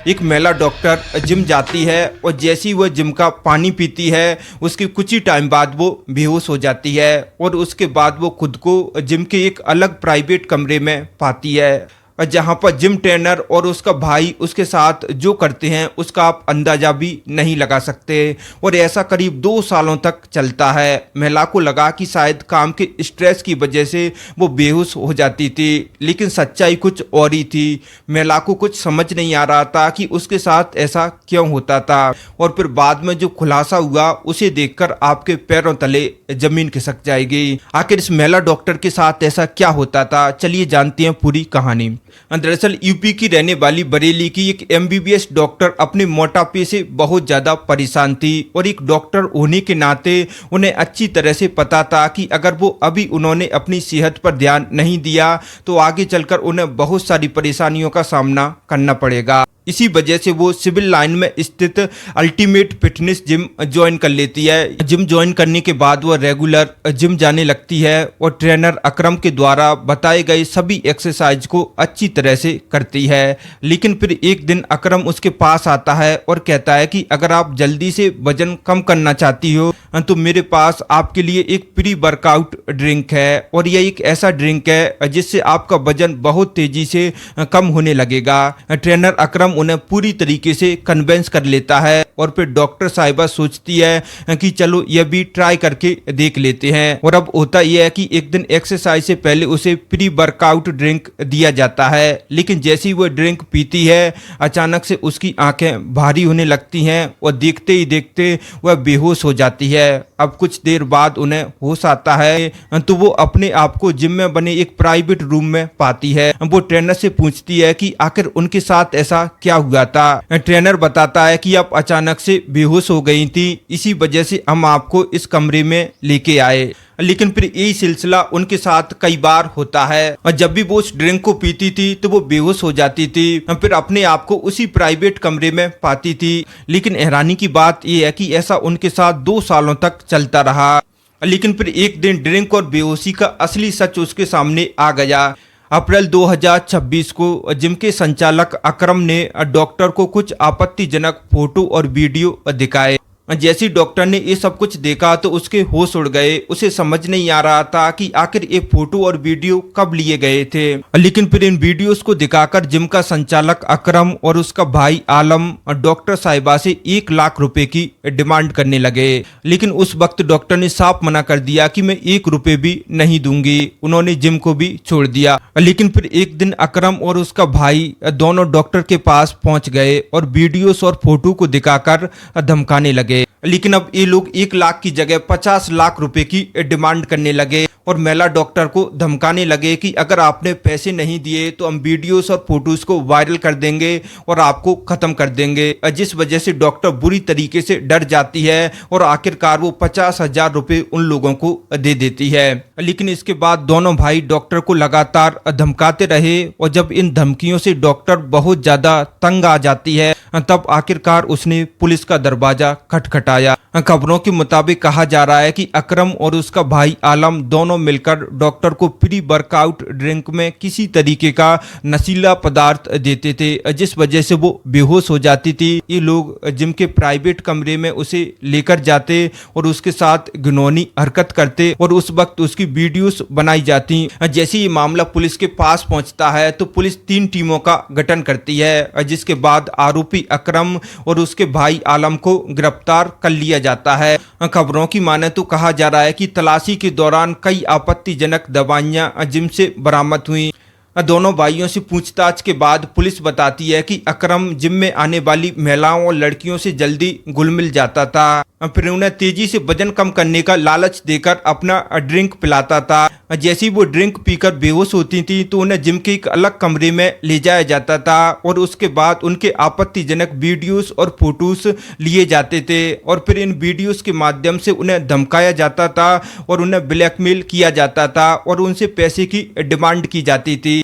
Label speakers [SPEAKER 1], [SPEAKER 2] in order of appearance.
[SPEAKER 1] एक महिला doctor gym जाती है और जैसे ही वह जिम का पानी पीती है उसके कुछ ही टाइम बाद वो बेहोश हो जाती है और उसके बाद वो खुद को जिम के एक अलग प्राइवेट कमरे में पाती है, जहां पर जिम ट्रेनर और उसका भाई उसके साथ जो करते हैं उसका आप अंदाजा भी नहीं लगा सकते। और ऐसा करीब 2 सालों तक चलता है। महिला को लगा कि शायद काम के स्ट्रेस की वजह से वो बेहोश हो जाती थी, लेकिन सच्चाई कुछ और ही थी। महिला को कुछ समझ नहीं आ रहा था कि उसके साथ ऐसा क्यों होता था। और फिर बाद में जो खुलासा हुआ उसे देखकर आपके पैरों तले जमीन खिसक जाएगी। आखिर इस महिला डॉक्टर के साथ ऐसा क्या होता था, चलिए जानते हैं पूरी कहानी। दरअसल यूपी की रहने वाली बरेली की एक एमबीबीएस डॉक्टर अपने मोटापे से बहुत ज्यादा परेशान थी और एक डॉक्टर होने के नाते उन्हें अच्छी तरह से पता था कि अगर वो अभी उन्होंने अपनी सेहत पर ध्यान नहीं दिया तो आगे चलकर उन्हें बहुत सारी परेशानियों का सामना करना पड़ेगा। इसी वजह से वो सिविल लाइन में स्थित अल्टीमेट फिटनेस जिम ज्वाइन कर लेती है। जिम ज्वाइन करने के बाद वो रेगुलर जिम जाने लगती है और ट्रेनर अकरम के द्वारा बताए गए सभी एक्सरसाइज को अच्छी तरह से करती है। लेकिन फिर एक दिन अकरम उसके पास आता है और कहता है कि अगर आप जल्दी से वजन कम करना चाहती हो तो मेरे पास आपके लिए एक प्री वर्कआउट ड्रिंक है और यह एक ऐसा ड्रिंक है जिससे आपका वजन बहुत तेजी से कम होने लगेगा। ट्रेनर अकरम उन्हें पूरी तरीके से कन्विंस कर लेता है और फिर डॉक्टर साहिबा सोचती है कि चलो यह भी ट्राई करके देख लेते हैं। और अब होता यह है कि एक दिन एक्सरसाइज से पहले उसे प्री वर्कआउट ड्रिंक दिया जाता है, लेकिन जैसे ही वह ड्रिंक पीती है अचानक से उसकी आंखें भारी होने लगती हैं और देखते ही देखते वह बेहोश हो जाती है। अब कुछ देर बाद उन्हें होश आता है तो वो अपने आप को जिम में बने एक प्राइवेट रूम में पाती है। वो ट्रेनर से पूछती है कि आखिर उनके साथ ऐसा क्या हुआ था। ट्रेनर बताता है कि आप अचानक से बेहोश हो गई थी, इसी वजह से हम आपको इस कमरे में लेके आए। लेकिन फिर यही सिलसिला उनके साथ कई बार होता है और जब भी वो उस ड्रिंक को पीती थी तो वो बेहोश हो जाती थी, फिर अपने आप को उसी प्राइवेट कमरे में पाती थी। लेकिन हैरानी की बात यह है कि ऐसा उनके साथ 2 सालों तक चलता रहा। लेकिन फिर एक दिन ड्रिंक और बेहोशी का असली सच उसके सामने आ गया। अप्रैल 2026 को जिम के संचालक अकरम ने डॉक्टर को कुछ आपत्तिजनक फोटो और वीडियो दिखाए। जैसे डॉक्टर ने ये सब कुछ देखा तो उसके होश उड़ गए। उसे समझ नहीं आ रहा था कि आखिर ये फोटो और वीडियो कब लिए गए थे। लेकिन फिर इन वीडियोस को दिखाकर जिम का संचालक अकरम और उसका भाई आलम डॉक्टर साहिबा से 1 लाख रुपए की डिमांड करने लगे। लेकिन उस वक्त डॉक्टर ने साफ मना कर दिया कि मैं 1 रुपए भी नहीं दूंगी। उन्होंने जिम को भी छोड़ दिया। लेकिन फिर एक दिन अकरम और उसका भाई दोनों डॉक्टर के पास पहुंच गए और वीडियोस और फोटो को दिखाकर धमकाने लगे। लेकिन अब ये लोग 1 लाख की जगह 50 लाख रुपए की डिमांड करने लगे और महिला डॉक्टर को धमकाने लगे कि अगर आपने पैसे नहीं दिए तो हम वीडियोस और फोटोज को वायरल कर देंगे और आपको खत्म कर देंगे। जिस वजह से डॉक्टर बुरी तरीके से डर जाती है और आखिरकार वो 50,000 रुपए उन लोगों को दे देती है। लेकिन इसके बाद दोनों भाई डॉक्टर को लगातार धमकाते रहे और जब इन धमकियों से डॉक्टर बहुत ज्यादा तंग आ जाती है तब आखिरकार उसने पुलिस का दरवाजा खटखटाया। खबरों के मुताबिक कहा जा रहा है कि अकरम और उसका भाई आलम दोनों मिलकर डॉक्टर को प्री वर्कआउट ड्रिंक में किसी तरीके का नशीला पदार्थ देते थे, जिस वजह से वो बेहोश हो जाती थी। ये लोग जिम के प्राइवेट कमरे में उसे लेकर जाते और उसके साथ घिनौनी हरकत करते और उस वक्त उसकी वीडियोस बनाई जाती। जैसे ये मामला पुलिस के पास पहुंचता है तो पुलिस 3 टीमों का गठन करती है, जिसके बाद आरोपी अकरम और उसके भाई आलम को गिरफ्तार कर लिया जाता है। खबरों की माने तो कहा जा रहा है कि तलाशी के दौरान कई आपत्तिजनक दवाइयां जिम से बरामद हुई। दोनों भाइयों से पूछताछ के बाद पुलिस बताती है कि अकरम जिम में आने वाली महिलाओं और लड़कियों से जल्दी घुल मिल जाता था, फिर उन्हें तेजी से वजन कम करने का लालच देकर अपना ड्रिंक पिलाता था। जैसे ही वो ड्रिंक पीकर बेहोश होती थी तो उन्हें जिम के एक अलग कमरे में ले जाया जाता था और उसके बाद उनके आपत्तिजनक वीडियोस और फोटोज लिए जाते थे और फिर इन वीडियोस के माध्यम से उन्हें धमकाया जाता था और उन्हें ब्लैकमेल किया जाता था और उनसे पैसे की डिमांड की जाती थी।